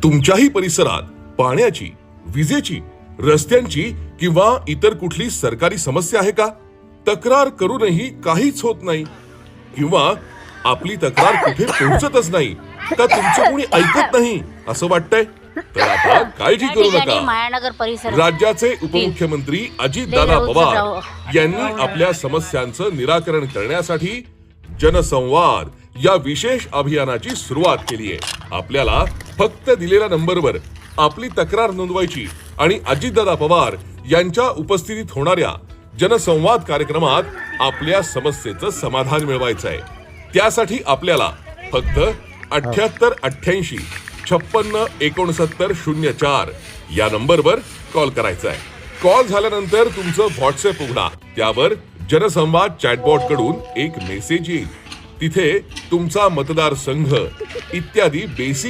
तुमच्याही परिसरात पाण्याची, विजेची, रस्त्यांची किंवा इतर कुठली सरकारी समस्या आहे का? तक्रार करूनही काहीच होत नाही किंवा आपली तक्रार कुठे पोहोचतच नाही का तुमचं कोणी ऐकत नाही असं वाटतंय? तर आता काळजी करू नका. मायानगर परिसर राज्याचे उपमुख्यमंत्री अजितदादा पवार यांनी आपल्या समस्यांचं निराकरण करण्यासाठी जनसंवाद या विशेष अभियानाची सुरुवात केली आहे. आपल्याला फक्त दिलेल्या नंबरवर आपली तक्रार नोंदवायची आणि अजितदादा पवार यांच्या उपस्थितीत होणाऱ्या जनसंवाद कार्यक्रमात आपल्या समस्येचं समाधान मिळवायचं आहे. त्यासाठी आपल्याला फक्त 7888 56 69 04 या नंबरवर कॉल करायचा आहे. कॉल झाल्यानंतर तुमचं व्हॉट्सअप उघडा. त्यावर जनसंवाद चॅटबॉट कडून एक मेसेज येईल. तिथे तुमचा मतदारसंघ इत्यादी बेसिक